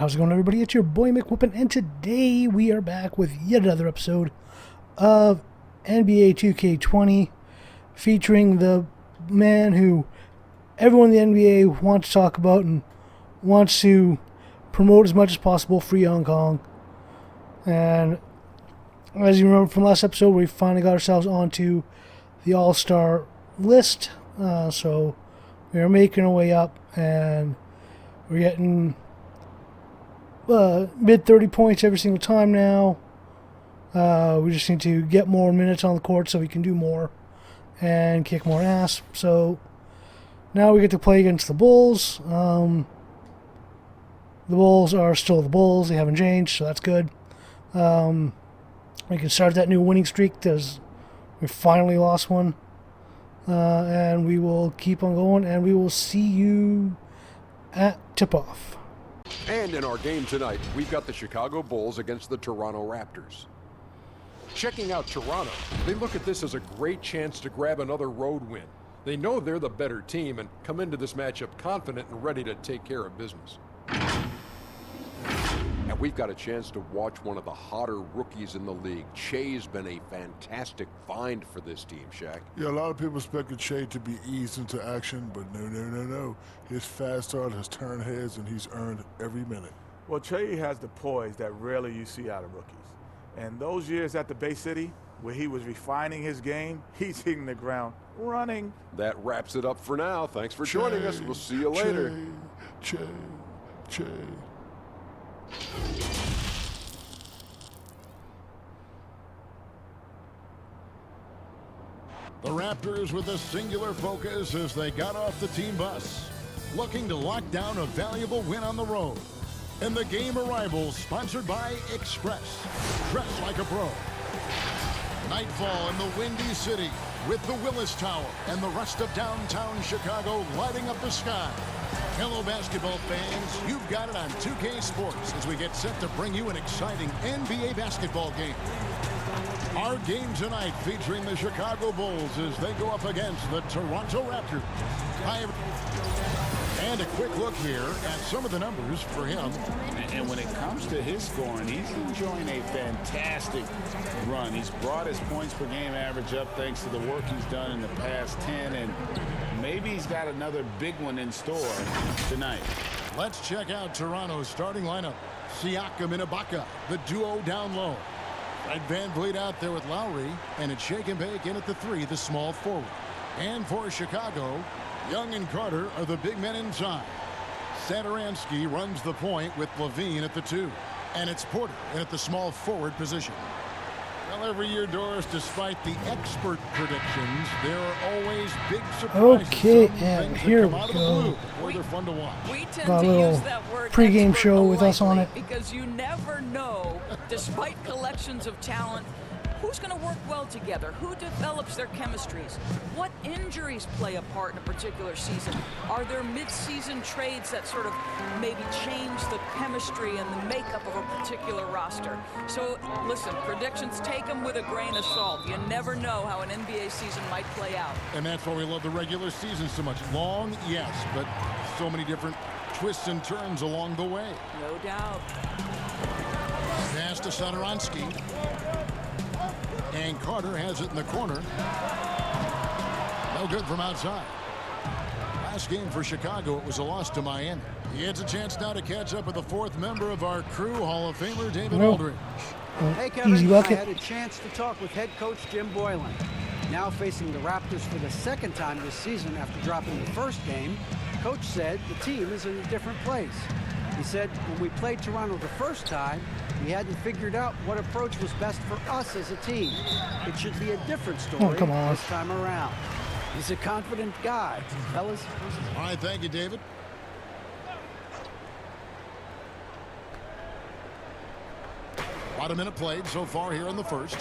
How's it going, everybody? It's your boy McWhoopin, and today we are back with yet another episode of NBA 2K20 featuring the man who everyone in the NBA wants to talk about and wants to promote as much as possible, Free Hong Kong. And as you remember from last episode, we finally got ourselves onto the All-Star list. So we are making our way up, and we're getting mid 30 points every single time now. We just need to get more minutes on the court so we can do more and kick more ass. So now we get to play against the Bulls. The Bulls are still the Bulls. They haven't changed, so that's good. We can start that new winning streak because we finally lost one. And we will keep on going, and we will see you at tip-off. And in our game tonight, we've got the Chicago Bulls against the Toronto Raptors. Checking out Toronto, they look at this as a great chance to grab another road win. They know they're the better team and come into this matchup confident and ready to take care of business. And we've got a chance to watch one of the hotter rookies in the league. Che's been a fantastic find for this team, Shaq. Yeah, a lot of people expected Che to be eased into action, but no. His fast start has turned heads, and he's earned every minute. Well, Che has the poise that rarely you see out of rookies. And those years at the Bay City, where he was refining his game, he's hitting the ground running. That wraps it up for now. Thanks for joining us. We'll see you later. Che. The Raptors with a singular focus as they got off the team bus, looking to lock down a valuable win on the road. And the game arrivals sponsored by Express. Dress like a pro. Nightfall in the Windy City with the Willis Tower and the rest of downtown Chicago lighting up the sky. Hello, basketball fans. You've got it on 2K Sports as we get set to bring you an exciting NBA basketball game. Our game tonight featuring the Chicago Bulls as they go up against the Toronto Raptors. And a quick look here at some of the numbers for him. And when it comes to his scoring, he's enjoying a fantastic run. He's brought his points per game average up thanks to the work he's done in the past 10, and maybe he's got another big one in store tonight. Let's check out Toronto's starting lineup. Siakam and Ibaka, the duo down low. Fred VanVleet out there with Lowry, and it's Shake and Bake in at the 3, the small forward. And for Chicago, Young and Carter are the big men inside. Satoransky runs the point with Levine at the 2. And it's Porter in at the small forward position. Well, every year, Doris, despite the expert predictions, there are always big surprises. Okay, and here we go. They're fun to watch. We tend Got a to little use that word pre-game show with us on it. because you never know, despite collections of talent, who's going to work well together, who develops their chemistries, what injuries play a part in a particular season. Are there mid-season trades that sort of maybe change the chemistry and the makeup of a particular roster? So listen, predictions, take them with a grain of salt. You never know how an NBA season might play out. And that's why we love the regular season so much. Long, yes, but so many different twists and turns along the way. No doubt. Pass to Satoransky. And Carter has it in the corner. No good from outside. Last game for Chicago, it was a loss to Miami. He has a chance now to catch up with the 4th member of our crew, Hall of Famer David Aldridge. Hey, Kevin, Easy I bucket. had a chance to talk with head coach Jim Boylan. Now facing the Raptors for the 2nd time this season after dropping the first game, Coach said the team is in a different place. He said when we played Toronto the first time, we hadn't figured out what approach was best for us as a team. It should be a different story come on. this time around. He's a confident guy, fellas. All right, thank you, David. About a minute played so far here in the first.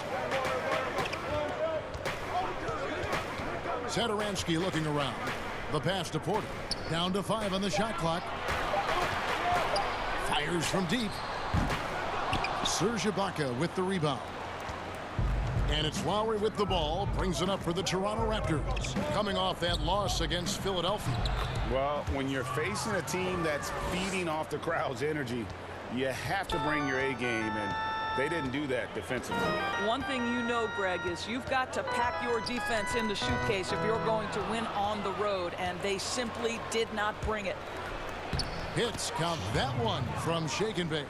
Satoransky looking around. The pass to Porter. Down to 5 on the shot clock. Fires from deep. Serge Ibaka with the rebound. And it's Lowry with the ball, brings it up for the Toronto Raptors, coming off that loss against Philadelphia. Well, when you're facing a team that's feeding off the crowd's energy, You have to bring your A game, and they didn't do that defensively. One thing you know, Greg, is you've got to pack your defense in the suitcase if you're going to win on the road, and they simply did not bring it. Hits count that one from Shake and Bake.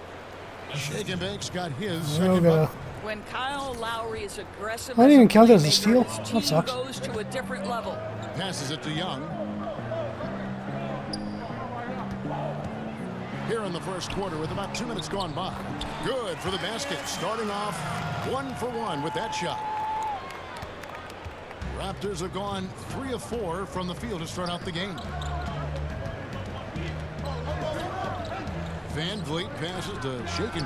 Shake and Bake's got his Oh, second God. bucket. When Kyle Lowry is aggressive, I didn't even count that as a playmaker, steal. his That team sucks. goes to a different level. Passes it to Young. Here in the first quarter with about 2 minutes gone by. Good for the basket. Starting off 1 for 1 with that shot. Raptors have gone 3 of 4 from the field to start out the game. Van Vliet passes to Shaken.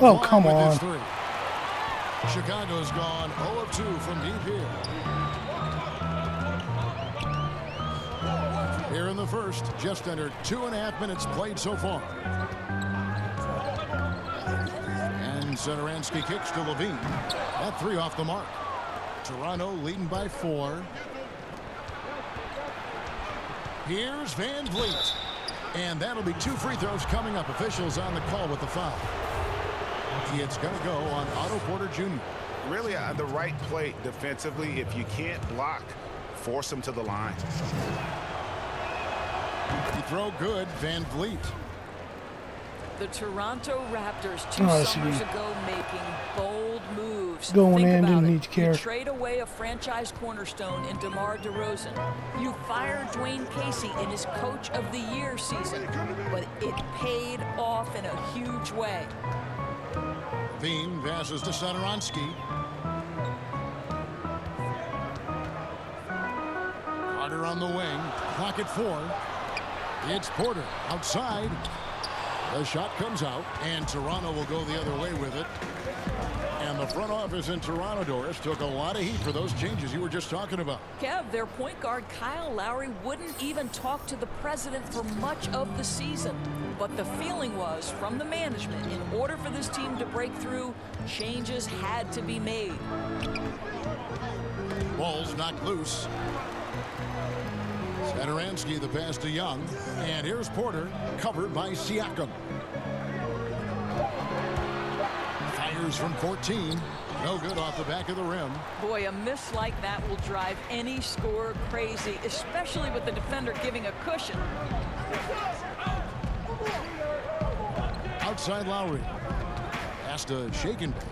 Oh, come on. Chicago's gone 0 of 2 from deep here. Here in the first, just under 2.5 minutes played so far. And Satoransky kicks to Levine. That 3 off the mark. Toronto leading by 4. Here's Van Vliet. And that'll be 2 free throws coming up. Officials on the call with the foul. It's going to go on Otto Porter Jr. Really, the right play defensively. If you can't block, force them to the line. You throw good, Van Vliet. The Toronto Raptors 2 Oh, summers see. ago making bold moves. Going Think in, about didn't it. need to care. You trade away a franchise cornerstone in DeMar DeRozan. You fire Dwayne Casey in his Coach of the Year season, but it paid off in a huge way. Levine passes to Satoransky. Carter on the wing. Clock at 4. It's Porter outside. The shot comes out, and Toronto will go the other way with it. And the front office in Toronto, Doris, took a lot of heat for those changes you were just talking about. Kev, their point guard Kyle Lowry wouldn't even talk to the president for much of the season. But the feeling was, from the management, in order for this team to break through, changes had to be made. Ball's knocked loose. Satoransky the pass to Young. And here's Porter, covered by Siakam. Fires from 14. No good off the back of the rim. Boy, a miss like that will drive any scorer crazy, especially with the defender giving a cushion. Outside Lowry. Has to Shake and Bake.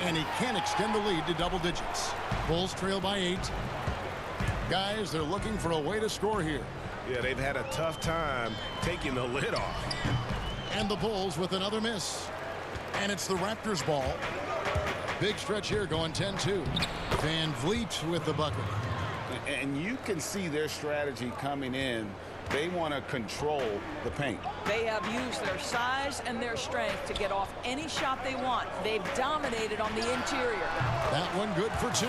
And he can extend the lead to double digits. Bulls trail by 8. Guys, they're looking for a way to score here. Yeah, they've had a tough time taking the lid off. And the Bulls with another miss. And it's the Raptors' ball. Big stretch here going 10-2. Van Vliet with the bucket. And you can see their strategy coming in. They want to control the paint. They have used their size and their strength to get off any shot they want. They've dominated on the interior. That one good for 2.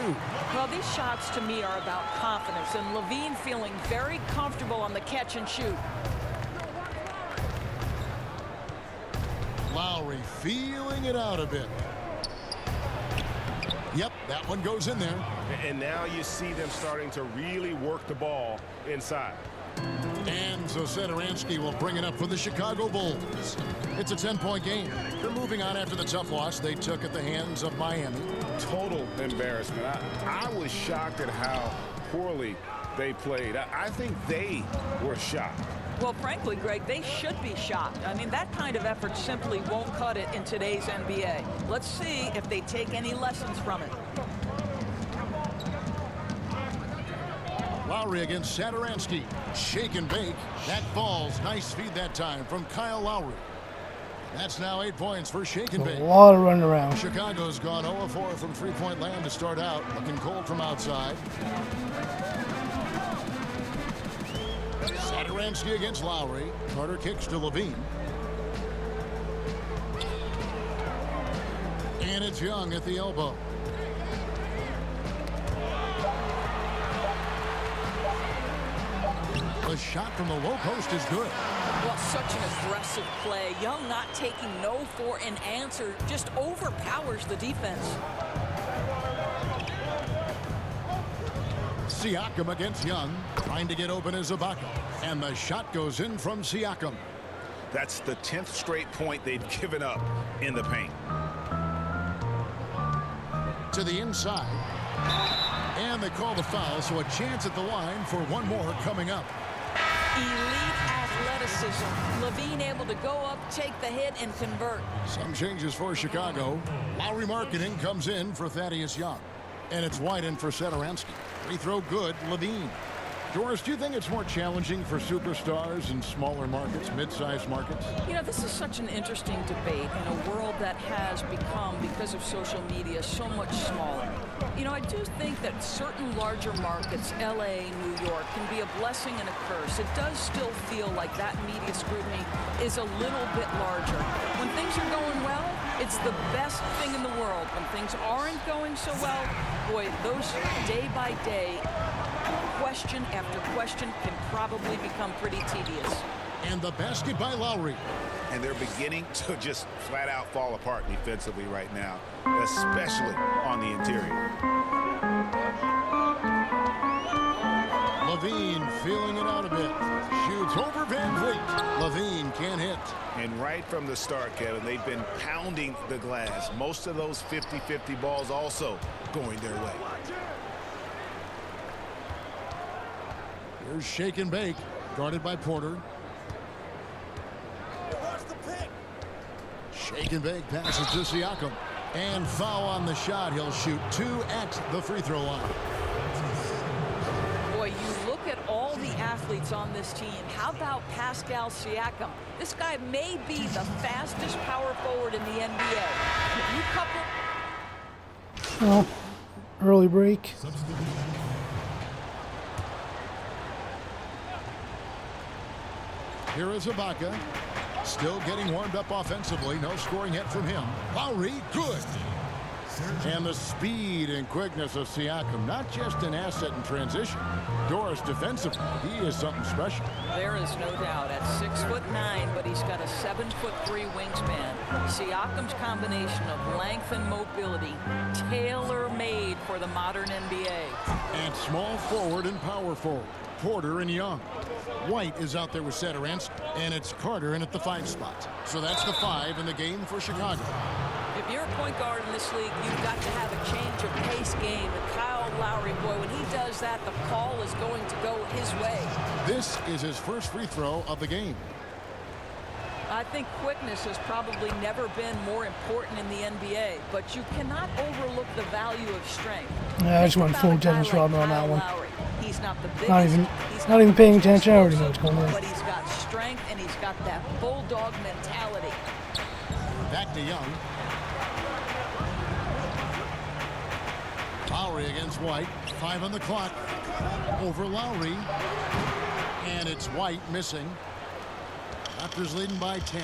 Well, these shots to me are about confidence, and Levine feeling very comfortable on the catch and shoot. Lowry feeling it out a bit. Yep, that one goes in there. And now you see them starting to really work the ball inside. And so Satoransky will bring it up for the Chicago Bulls. It's a 10-point game. They're moving on after the tough loss they took at the hands of Miami. Total embarrassment. I was shocked at how poorly they played. I think they were shocked. Well, frankly, Greg, they should be shocked. I mean, that kind of effort simply won't cut it in today's NBA. Let's see if they take any lessons from it. Lowry against Satoransky. Shake and bake. That falls. Nice feed that time from Kyle Lowry. That's now 8 points for Shake and A bake. lot of running around. Chicago's gone 0 of 4 from three-point land to start out. Looking cold from outside. Satoransky against Lowry. Carter kicks to Levine. And it's Young at the elbow. The shot from the low post is good. Well, such an aggressive play. Young not taking no for an answer, just overpowers the defense. Siakam against Young, trying to get open as Ibaka. And the shot goes in from Siakam. That's the 10th straight point they've given up in the paint. To the inside. And they call the foul, so a chance at the line for one more coming up. Elite athleticism. Levine able to go up, take the hit, and convert. Some changes for Chicago. Lowry Marketing comes in for Thaddeus Young. And it's White in for Satoransky. Free throw good, Levine. Doris, do you think it's more challenging for superstars in smaller markets, mid-sized markets? You know, this is such an interesting debate in a world that has become, because of social media, so much smaller. You know, I do think that certain larger markets, LA, New York, can be a blessing and a curse. It does still feel like that media scrutiny is a little bit larger. When things are going well, it's the best thing in the world. When things aren't going so well, boy, those day by day, question after question can probably become pretty tedious. And the basket by Lowry. And they're beginning to just flat out fall apart defensively right now, especially on the interior. Levine feeling it out a bit. Shoots over Van Vliet. Levine can't hit. And right from the start, Kevin, they've been pounding the glass. Most of those 50-50 balls also going their way. Here's Shake and Bake, guarded by Porter. Shake and Bake passes to Siakam. And foul on the shot. He'll shoot 2 at the free throw line. Boy, you look at all the athletes on this team. How about Pascal Siakam? This guy may be the fastest power forward in the NBA. If you couple... Well, early break. Here is Ibaka. Still getting warmed up offensively. No scoring hit from him. Lowry, good. And the speed and quickness of Siakam, not just an asset in transition. Doris defensively, he is something special. There is no doubt at 6'9", but he's got a 7'3" wingspan. Siakam's combination of length and mobility, tailor-made for the modern NBA. And small forward and power forward. Porter and Young. White is out there with Satoransky, and it's Carter in at the 5 spot. So that's the 5 in the game for Chicago. If you're a point guard in this league, you've got to have a change of pace game. And Kyle Lowry, boy, when he does that, the call is going to go his way. This is his first free throw of the game. I think quickness has probably never been more important in the NBA, but you cannot overlook the value of strength. Yeah, I just went full Dennis Rodman on that one. He's not the biggest. Not even paying attention. I already know what's going on. But he's got strength and he's got that bulldog mentality. Back to Young. Lowry against White. 5 on the clock. Over Lowry. And it's White missing. Raptors leading by 10.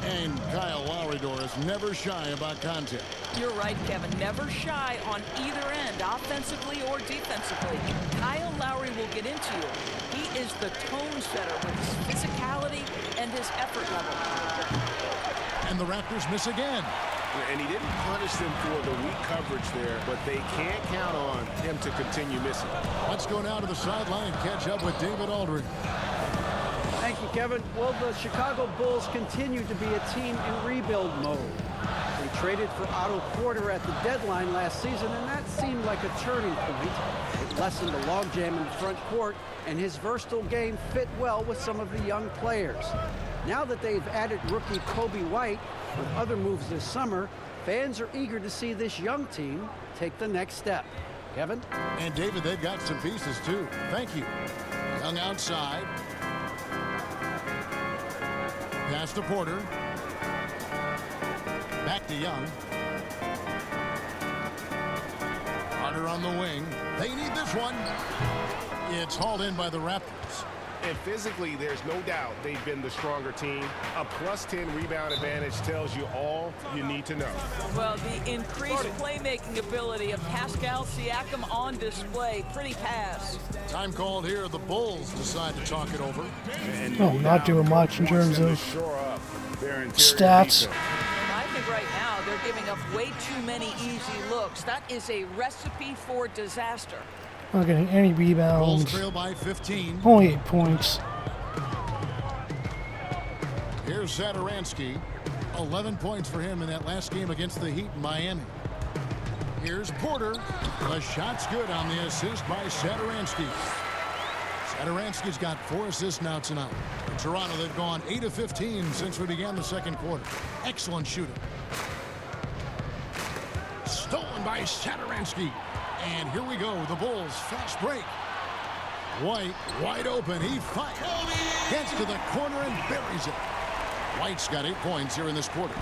And Kyle Lowry, Doris, never shy about contact. You're right, Kevin. Never shy on either end, offensively or defensively. Kyle Lowry will get into you. He is the tone setter with his physicality and his effort level. And the Raptors miss again. And he didn't punish them for the weak coverage there, but they can't count on him to continue missing. Let's go now to the sideline and catch up with David Aldridge. Thank you, Kevin. Well, the Chicago Bulls continue to be a team in rebuild mode. They traded for Otto Porter at the deadline last season, and that seemed like a turning point. It lessened the logjam in the front court, and his versatile game fit well with some of the young players. Now that they've added rookie Kobe White with other moves this summer, fans are eager to see this young team take the next step. Kevin? And David, they've got some pieces too. Thank you. Young outside. Pass to Porter. Back to Young. Carter on the wing. They need this one. It's hauled in by the Raptors. And physically, there's no doubt they've been the stronger team. A +10 rebound advantage tells you all you need to know. Well, the increased playmaking ability of Pascal Siakam on display. Pretty pass. Time called here. The Bulls decide to talk it over. Oh, not doing much in terms of stats. I think right now they're giving up way too many easy looks. That is a recipe for disaster. Not getting any Bulls rebounds. trail by 15. Only 8 points. Here's Satoransky. 11 points for him in that last game against the Heat in Miami. Here's Porter. The shot's good on the assist by Satoransky. Satoransky's got 4 assists now tonight. In Toronto, they've gone 8 of 15 since we began the second quarter. Excellent shooting. Stolen by Satoransky. And here we go. The Bulls fast break. White wide open. He fires. Gets to the corner and buries it. White's got 8 points here in this quarter.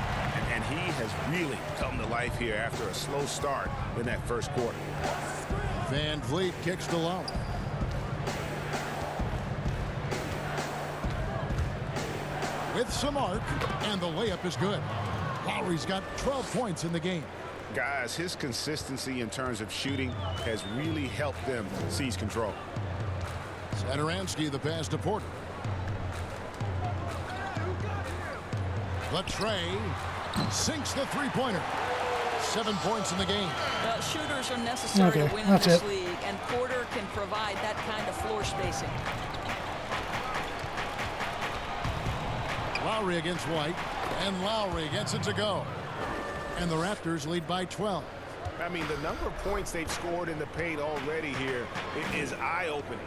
And he has really come to life here after a slow start in that first quarter. Van Vliet kicks to Lowry. With some arc, and the layup is good. Lowry's got 12 points in the game. Guys, his consistency in terms of shooting has really helped them seize control. Satoransky, the pass to Porter. Latrey sinks the three-pointer. 7 points in the game. Shooters are necessary Okay, to win in that's this it. league, and Porter can provide that kind of floor spacing. Lowry against White, and Lowry gets it to go. And the Raptors lead by 12. I mean, the number of points they've scored in the paint already here is eye-opening.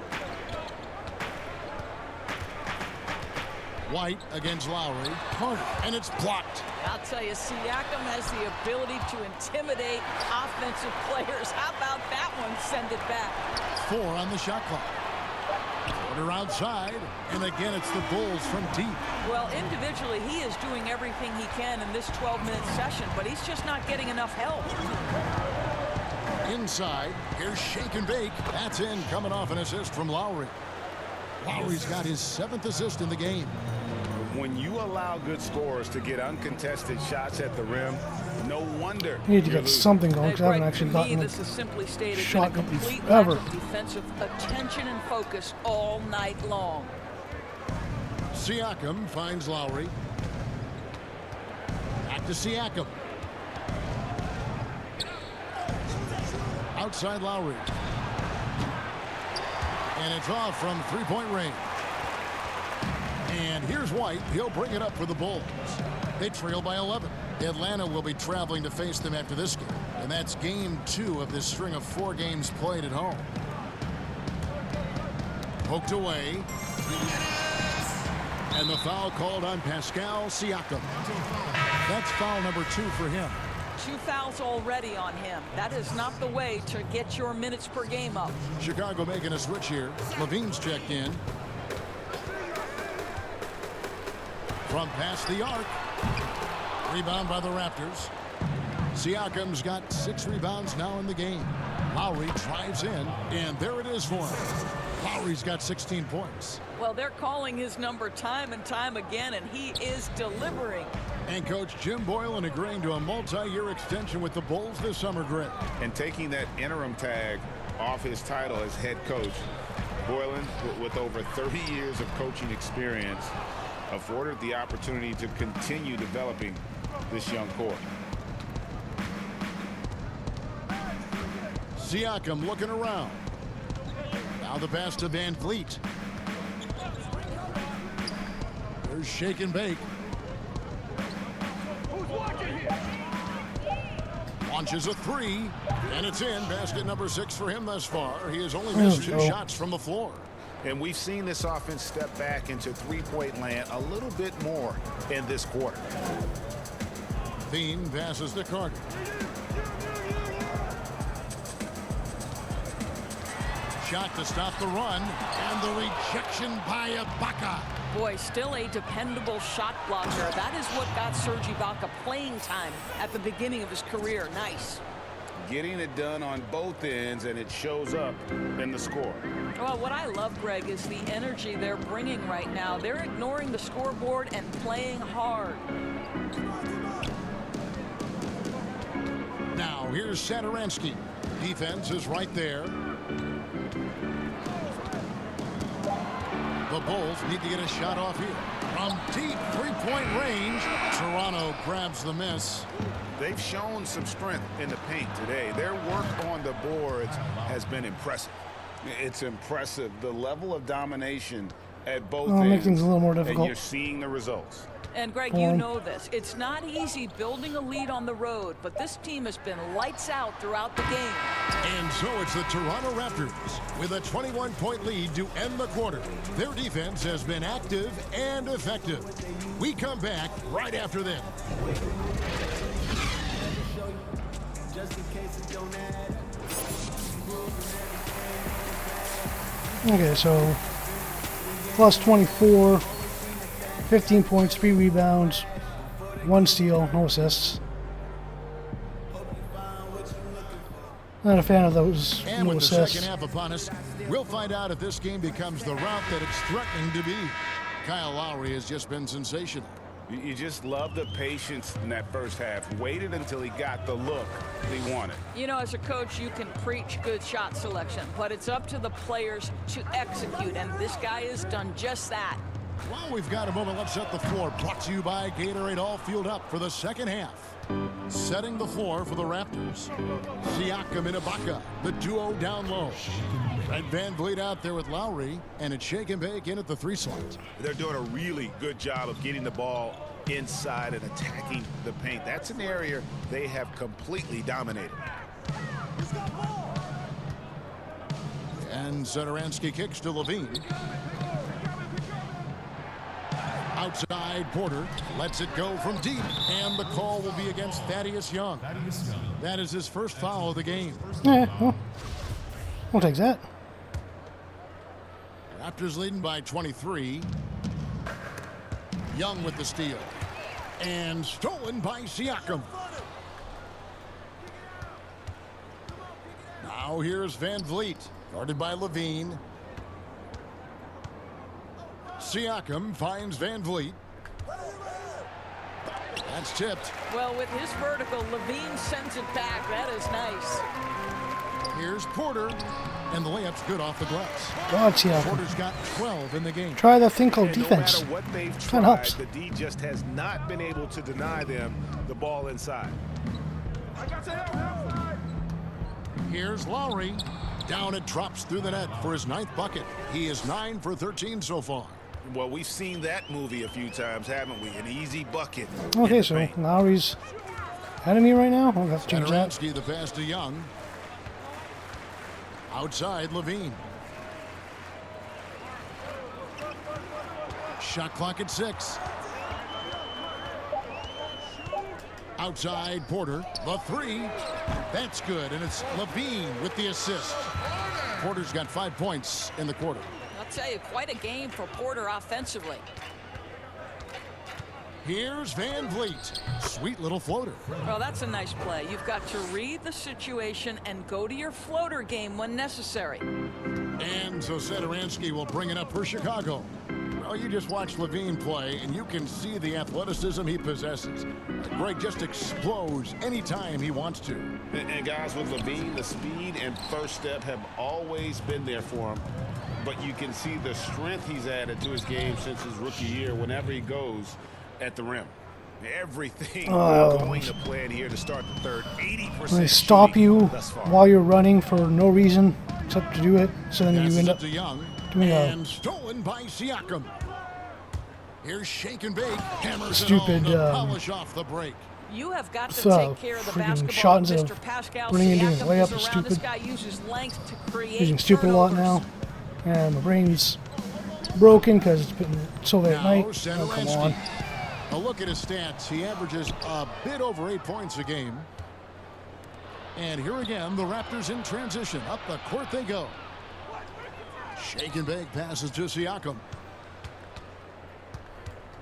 White against Lowry, and it's blocked. I'll tell you, Siakam has the ability to intimidate offensive players. How about that one? Send it back. 4 on the shot clock. Porter outside, and again it's the Bulls from deep. Well, individually, he is doing everything he can in this 12-minute session, but he's just not getting enough help. Inside, here's Shake and Bake. That's in, coming off an assist from Lowry. Lowry's got his 7th assist in the game. When you allow good scorers to get uncontested shots at the rim, no wonder You need to you're get losing. something going Hey, because I haven't Greg, actually to me, gotten this is simply stated shot been a in complete forever. lack of defensive attention and focus all night long. Siakam finds Lowry. Back to Siakam. Outside Lowry. And it's off from three-point range. And here's White. He'll bring it up for the Bulls. They trail by 11. Atlanta will be traveling to face them after this game. And that's game 2 of this string of 4 games played at home. Poked away. And the foul called on Pascal Siakam. That's foul number 2 for him. 2 fouls already on him. That is not the way to get your minutes per game up. Chicago making a switch here. Levine's checked in. From past the arc. Rebound by the Raptors. Siakam's got 6 rebounds now in the game. Lowry drives in, and there it is for him. Lowry's got 16 points. Well, they're calling his number time and time again, and he is delivering. And Coach Jim Boylan agreeing to a multi-year extension with the Bulls this summer, Greg. And taking that interim tag off his title as head coach, Boylan, with over 30 years of coaching experience, afforded the opportunity to continue developing this young core. Siakam looking around. Now the pass to Van Vliet. There's Shake and Bake. Launches a 3, and it's in. Basket number 6 for him thus far. He has only missed 2 shots from the floor. And we've seen this offense step back into three-point land a little bit more in this quarter. Thien passes to Carter. Shot to stop the run, and the rejection by Ibaka. Boy, still a dependable shot blocker. That is what got Serge Ibaka playing time at the beginning of his career. Nice. Getting it done on both ends, and it shows up in the score. Well, what I love, Greg, is the energy they're bringing right now. They're ignoring the scoreboard and playing hard. Now, here's Satoransky. Defense is right there. The Bulls need to get a shot off here. From deep three-point range, Toronto grabs the miss. They've shown some strength in the paint today. Their work on the boards has been impressive. It's impressive, the level of domination at both ends. Make things a little more And difficult. you're seeing the results. And Greg, you know this. It's not easy building a lead on the road, but this team has been lights out throughout the game. And so it's the Toronto Raptors with a 21-point lead to end the quarter. Their defense has been active and effective. We come back right after this. Okay, so plus 24, 15 points, 3 rebounds, 1 steal, no assists. Not a fan of those And no with the assists. second half upon us, we'll find out if this game becomes the route that it's threatening to be. Kyle Lowry has just been sensational. You just love the patience in that first half. Waited until he got the look he wanted. You know, as a coach, you can preach good shot selection, but it's up to the players to execute, and this guy has done just that. While we've got a moment, let's set the floor. Brought to you by Gatorade, all fueled up for the second half. Setting the floor for the Raptors. Siakam and Ibaka, the duo down low. Fred VanVleet out there with Lowry, and it's shake and bake in at the 3 slot. They're doing a really good job of getting the ball inside and attacking the paint. That's an area they have completely dominated. And Satoransky kicks to Levine. Outside, Porter lets it go from deep, and the call will be against Thaddeus Young. That is his first foul of the game. Yeah, well, we'll take that. Raptors leading by 23. Young with the steal. And stolen by Siakam. Now here's VanVleet, guarded by Levine. Siakam finds VanVleet. That's tipped. Well, with his vertical, Levine sends it back. That is nice. Here's Porter, and the layup's good off the glass. God, Siakam. Porter's got 12 in the game. Try that thing called And defense. no matter what they've That tried, helps. the D just has not been able to deny them the ball inside. Here's Lowry. Down it drops through the net for his 9th bucket. He is 9 for 13 so far. Well, we've seen that movie a few times, haven't we? An easy bucket. Okay, so Lowry's ahead of me right now. I'll have to change that. Satoransky, the pass to Young. Outside, Levine. Shot clock at 6. Outside, Porter. The 3. That's good, and it's Levine with the assist. Porter's got 5 points in the quarter. I'll tell you, quite a game for Porter offensively. Here's VanVleet. Sweet little floater. Well, that's a nice play. You've got to read the situation and go to your floater game when necessary. And so Satoransky will bring it up for Chicago. Well, you just watch Levine play, and you can see the athleticism he possesses. Greg just explodes anytime he wants to. And guys, with Levine, the speed and first step have always been there for him. But you can see the strength he's added to his game since his rookie year whenever he goes at the rim. Everything going to plan here to start the third. 80%. They stop you thus far. while you're running for no reason except to do it, so then you Passes end it up to Young, doing and stolen by Siakam. Here's shake and bake. Hammers Stupid, it home to polish off the break. You have got to So, take care of the freaking basketball. shot instead of Mr. Pascal running and doing a Siakam layup is is around. This stupid. guy uses length to create using stupid a lot turnovers. now. And my brain's broken because it's been so late at Now night. Oh, come on. Satoransky. A look at his stats. He averages a bit over 8 points a game. And here again, the Raptors in transition. Up the court they go. Shake and bake passes to Siakam.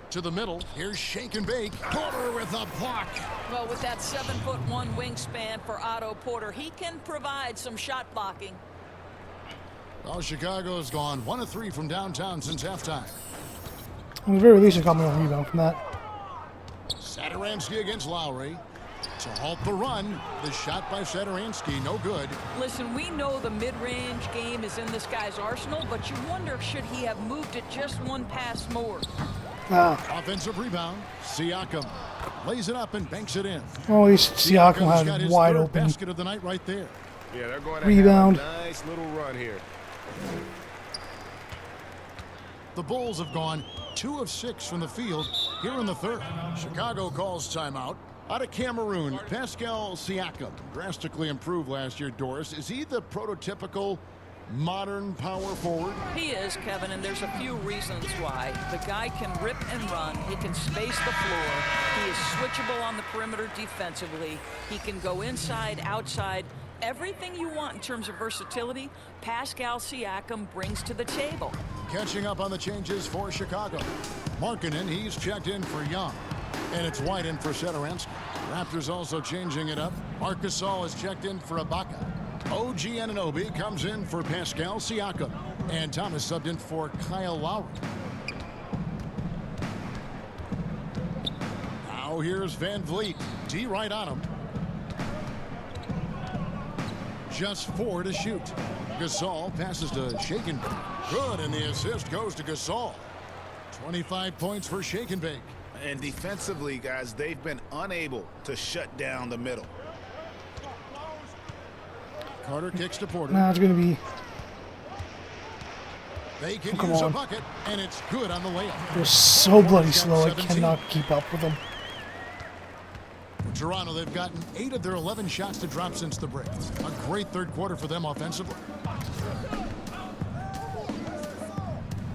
To the middle. Here's shake and bake. Porter with a block. Well, with that 7'1" wingspan for Otto Porter, he can provide some shot blocking. Well, Chicago's gone 1 of 3 from downtown since halftime. At the very least, I got my own rebound from that. Satoransky against Lowry. To halt the run. The shot by Satoransky, no good. Listen, we know the mid-range game is in this guy's arsenal, but you wonder, should he have moved it just one pass more? Offensive rebound. Siakam lays it up and banks it in. Well, at least Siakam Siakam's had got it his wide third open. basket of the night right there. Yeah, they're going to Rebound. have a nice little run here. The Bulls have gone 2 of 6 from the field, here in the third. Chicago calls timeout. Out of Cameroon, Pascal Siakam, drastically improved last year, Doris. Is he the prototypical modern power forward? He is, Kevin, and there's a few reasons why. The guy can rip and run. He can space the floor. He is switchable on the perimeter defensively. He can go inside, outside. Everything you want in terms of versatility, Pascal Siakam brings to the table. Catching up on the changes for Chicago. Markkanen, he's checked in for Young. And it's White in for Satoransky. Raptors also changing it up. Marc Gasol is checked in for Ibaka. OG Anunoby comes in for Pascal Siakam. And Thomas subbed in for Kyle Lowry. Now here's Van Vliet. D right on him. Just 4 to shoot. Gasol passes to Shakenbake. Good, and the assist goes to Gasol. 25 points for Shakenbake. And defensively, guys, they've been unable to shut down the middle. Carter kicks to Porter. Now it's going to be... They can Come use a on. bucket, and it's good on the layup. They're so bloody Porter's got slow, I 17. cannot keep up with them. For Toronto, they've gotten 8 of their 11 shots to drop since the break. A great third quarter for them offensively.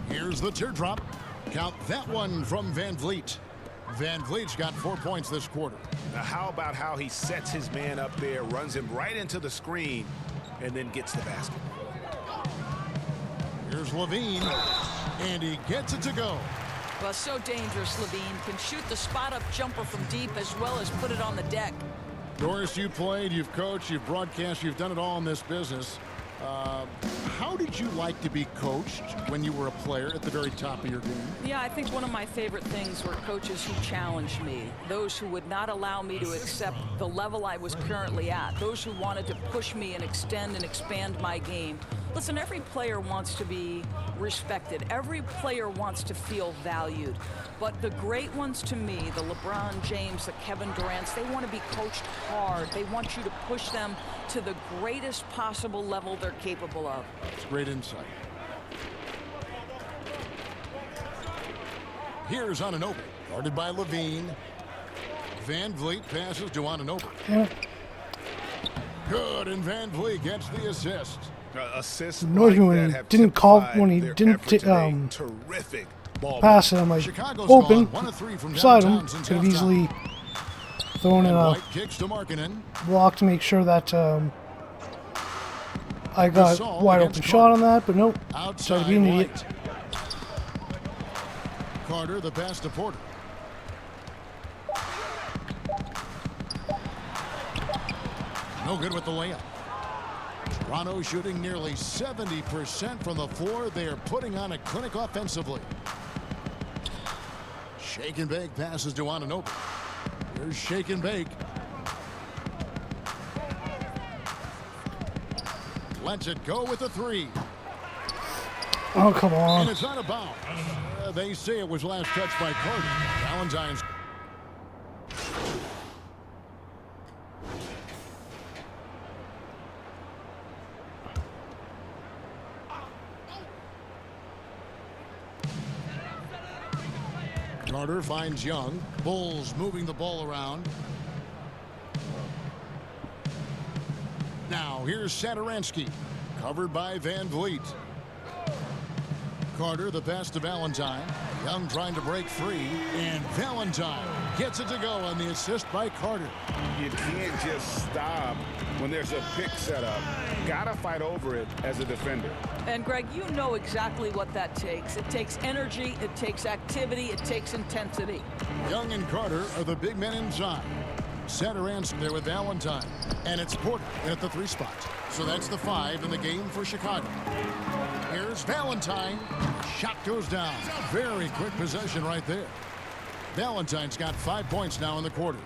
Here's the teardrop. Count that one from Van Vliet. Van Vliet's got 4 points this quarter. Now, how about how he sets his man up there, runs him right into the screen, and then gets the basket? Here's Levine, and he gets it to go. Well, so dangerous, Levine. Can shoot the spot-up jumper from deep as well as put it on the deck. Doris, you played, you've coached, you've broadcast, you've done it all in this business. How did you like to be coached when you were a player at the very top of your game? Yeah, I think one of my favorite things were coaches who challenged me, those who would not allow me to accept the level I was currently at, those who wanted to push me and extend and expand my game. Listen, every player wants to be respected. Every player wants to feel valued. But the great ones to me, the LeBron James, the Kevin Durants, they want to be coached hard. They want you to push them to the greatest possible level they're capable of. It's great insight. Here's Anunoby, guarded by Levine. Van Vliet passes to Anunoby. Yeah. Good, and Van Vliet gets the assist. Assists Annoyed me like when that he have didn't call typified when he their didn't effort today. Terrific ball pass it. I'm like, Chicago's open, gone 1 of 3 from beside him. downtown since Could have halftime. easily thrown in And a White kicks to Markkanen. block to make sure that I got Gasol wide against open shot on that, but nope. Outside Started being an idiot. White. Carter, the pass to Porter. No good with the layup. Toronto shooting nearly 70% from the floor. They are putting on a clinic offensively. Shake and bake passes to Anunoby. Here's Shake and bake. Lets it go with a 3. Oh, come And on. it's out of bounds. They say it was last touched by Carter. Valentine's. Carter finds Young. Bulls moving the ball around. Now here's Satoransky. Covered by Van Vliet. Carter, the pass to Valentine. Young trying to break free. And Valentine gets it to go on the assist by Carter. You can't just stop when there's a pick set up. Gotta fight over it as a defender. And Greg, you know exactly what that takes. It takes energy, it takes activity, it takes intensity. Young and Carter are the big men inside. Satoransky there with Valentine. And it's Porter at the 3 spot. So that's the 5 in the game for Chicago. Here's Valentine. Shot goes down. Very quick possession right there. Valentine's got 5 points now in the quarter.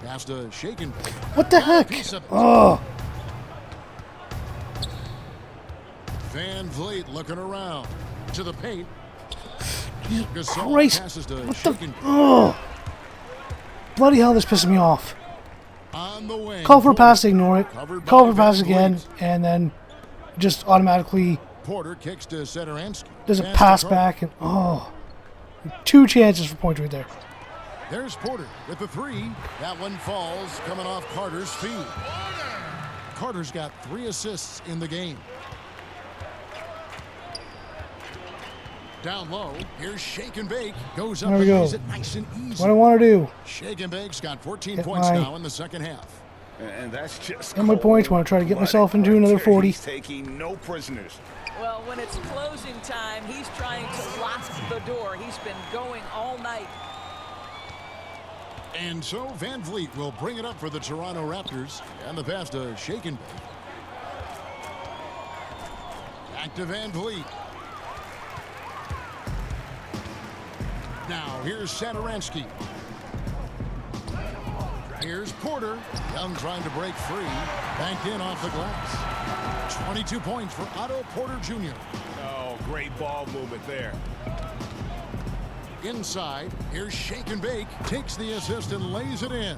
Pass to Shaken. What the heck? Piece of it. Oh, Van Vliet looking around to the paint. Gasol Christ. passes to What the? Shaken. Oh. Bloody hell, this pisses me off. On the wing. Call for a pass, ignore it. Covered Call by for a pass Van again, Vliet. and then just automatically Porter kicks to Satoransky. There's a pass back, and oh, 2 chances for points right there. There's Porter with the 3. That one falls, coming off Carter's feet. Carter's got 3 assists in the game. Down low, here's Shake and Bake. Goes up There we and go. lays it nice and easy. What I want to do. Shake and Bake's got 14 Get points my- now in the second half. And that's just Get my points. Want to try to get myself into another 40. He's taking no prisoners. Well, when it's closing time, he's trying to lock the door. He's been going all night. And so Van Vliet will bring it up for the Toronto Raptors. And the pass to Shake and Bake. Back to Van Vliet. Now here's Satoransky. Here's Porter. Young trying to break free. Banked in off the glass. 22 points for Otto Porter Jr. Oh, great ball movement there. Inside, here's Shake and Bake. Takes the assist and lays it in.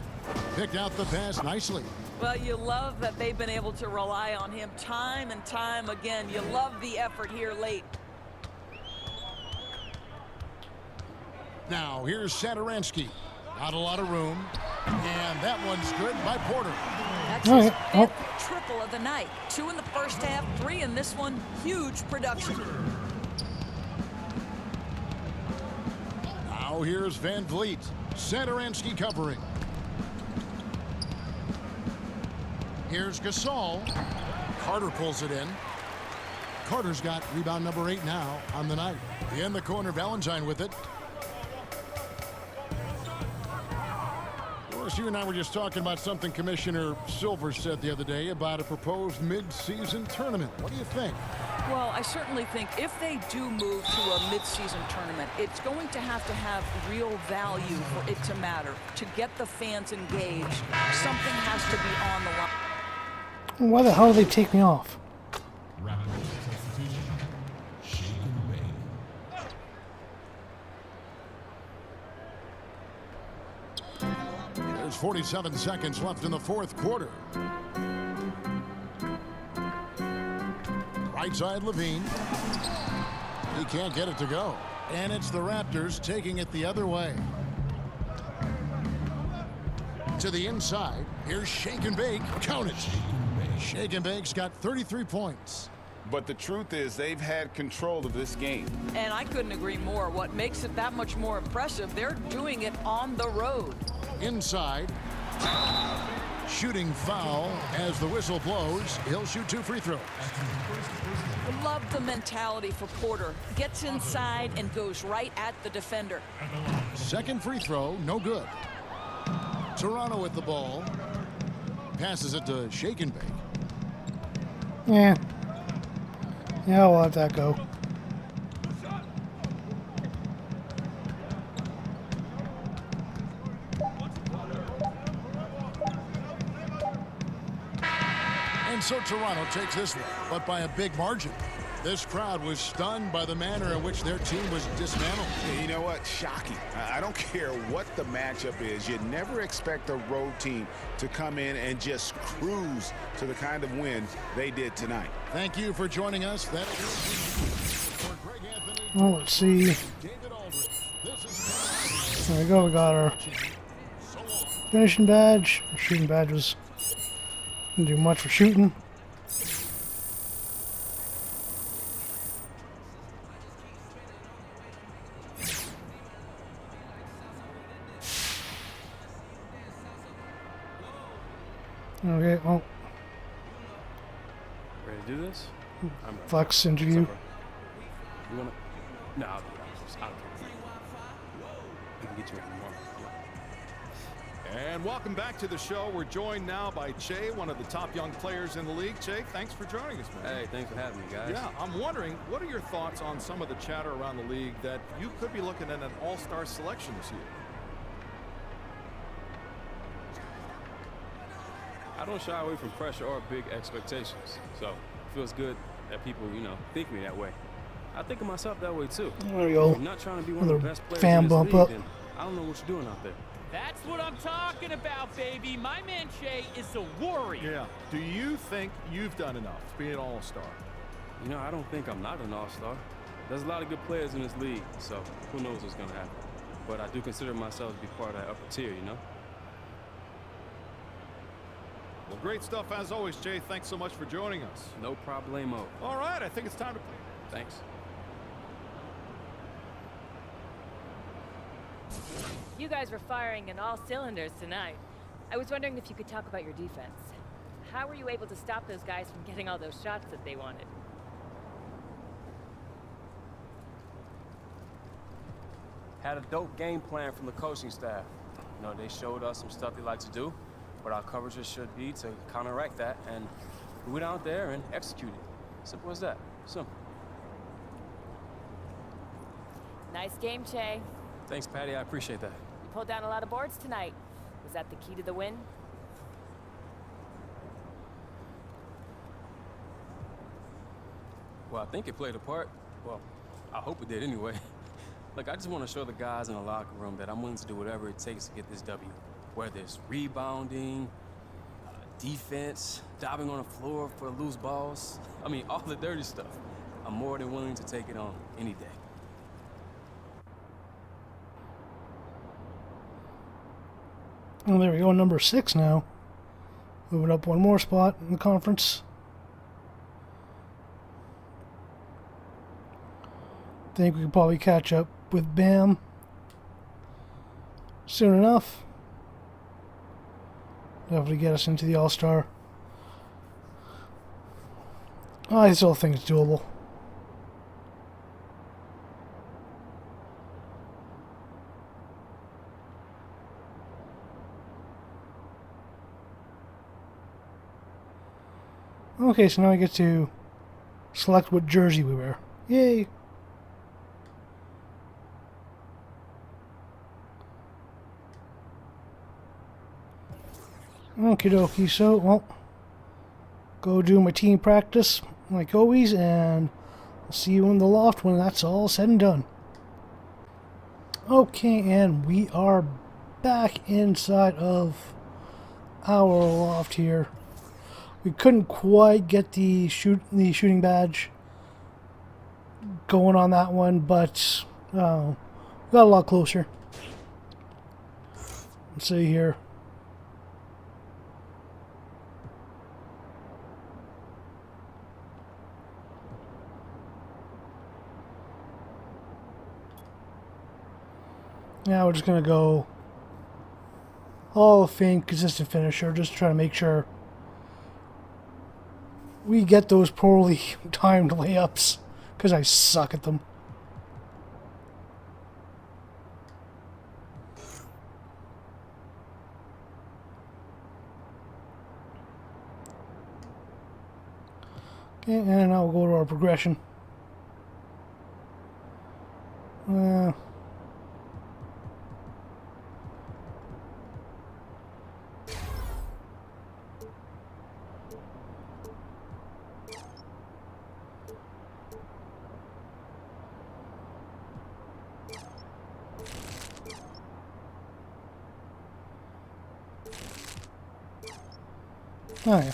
Picked out the pass nicely. Well, you love that they've been able to rely on him time and time again. You love the effort here late. Now here's Satoransky. Not a lot of room. And that one's good by Porter. That's All his right, 5th triple of the night. 2 in the first half, 3 in this one. Huge production. Now here's Van Vliet. Satoransky covering. Here's Gasol. Carter pulls it in. Carter's got rebound number 8 now on the night. In the corner, Valentine with it. Of course, you and I were just talking about something Commissioner Silver said the other day about a proposed mid-season tournament. What do you think? Well, I certainly think if they do move to a mid-season tournament, it's going to have real value for it to matter. To get the fans engaged, something has to be on the line. Why the hell did they take me off? There's 47 seconds left in the 4th quarter. Right side, Levine. He can't get it to go. And it's the Raptors taking it the other way. To the inside. Here's Shake and Bake. Count it. Shake and Bake's got 33 points. But the truth is they've had control of this game. And I couldn't agree more. What makes it that much more impressive, they're doing it on the road. Inside. Shooting foul as the whistle blows. He'll shoot 2 free throws. I love the mentality for Porter. Gets inside and goes right at the defender. Second free throw, no good. Toronto with the ball. Passes it to Shake and Bake. Yeah. Yeah, I'll let that go. And so Toronto takes this one, but by a big margin. This crowd was stunned by the manner in which their team was dismantled. You know what? Shocking. I don't care what the matchup is. You never expect a road team to come in and just cruise to the kind of win they did tonight. Thank you for joining us. That is for Greg Anthony. Well, let's see. David Aldridge. This is There we go. We got our finishing badge. Our shooting badge was didn't do much for shooting. Okay, well, Ready to do this? I'm ready. Flex interview. You wanna? No, I'll do that. I'll do it. I can get you anything you want. And welcome back to the show. We're joined now by Che, one of the top young players in the league. Che, thanks for joining us, man. Hey, thanks for having me, guys. Yeah, I'm wondering, what are your thoughts on some of the chatter around the league that you could be looking at an all-star selection this year? I don't shy away from pressure or big expectations. So it feels good that people, think me that way. I think of myself that way, too. There we go. I'm not trying to be one Another of the best players fan in this bump league, up. and I don't know what you're doing out there. That's what I'm talking about, baby. My man Shea is a warrior. Yeah. Do you think you've done enough to be an all-star? I don't think I'm not an all-star. There's a lot of good players in this league, so who knows what's going to happen. But I do consider myself to be part of that upper tier, you know? Well, great stuff as always, Jay. Thanks so much for joining us. No problemo. All right, I think it's time to play. Thanks. You guys were firing in all cylinders tonight. I was wondering if you could talk about your defense. How were you able to stop those guys from getting all those shots that they wanted? Had a dope game plan from the coaching staff. You know, they showed us some stuff they like to do, what our coverages should be to counteract that, and we went out there and executed. Simple as that. Simple. Nice game, Che. Thanks, Patty. I appreciate that. You pulled down a lot of boards tonight. Was that the key to the win? Well, I think it played a part. Well, I hope it did anyway. Look, I just want to show the guys in the locker room that I'm willing to do whatever it takes to get this W. Whether it's rebounding, defense, diving on the floor for loose balls. I mean, all the dirty stuff. I'm more than willing to take it on any day. Well, there we go, number 6 now. Moving up one more spot in the conference. Think we could probably catch up with Bam soon enough. Definitely get us into the All-Star. I still think it's doable. Okay, so now I get to select what jersey we wear. Yay! Okie dokie, so, well, go do my team practice, like always, and I'll see you in the loft when that's all said and done. Okay, and we are back inside of our loft here. We couldn't quite get the shooting badge going on that one, but got a lot closer. Let's see here. Now we're just going to go Hall of Fame consistent finisher, just try to make sure we get those poorly timed layups, because I suck at them. Okay, and now we'll go to our progression. Oh yeah.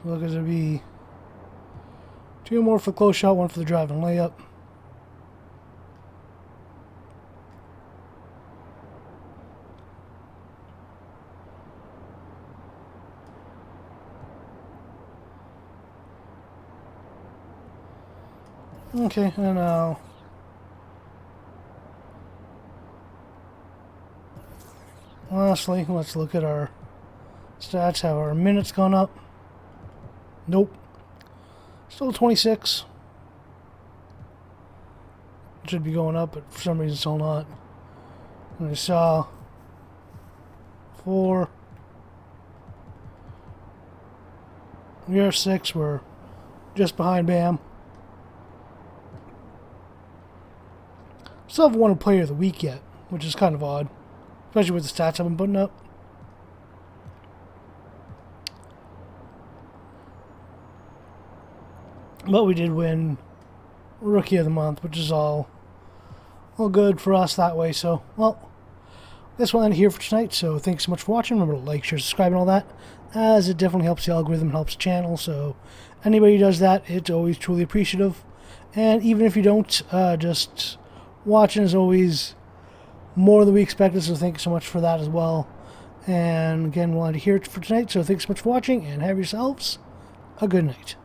So look, there'll be 2 more for the close shot, 1 for the drive and layup. Okay, and now lastly, let's look at our stats. Have our minutes gone up? Nope. Still 26. It should be going up, but for some reason still not. And I saw 4. We are 6. We're just behind Bam. Still haven't won a Player of the Week yet, which is kind of odd. Especially with the stats I've been putting up. But we did win Rookie of the Month, which is all good for us that way. So, well, this will end here for tonight, so thanks so much for watching. Remember to like, share, subscribe, and all that, as it definitely helps the algorithm, helps the channel, so anybody who does that, it's always truly appreciative. And even if you don't, just watching is always more than we expected, so thank you so much for that as well. And again, we'll end here for tonight, so thanks so much for watching, and have yourselves a good night.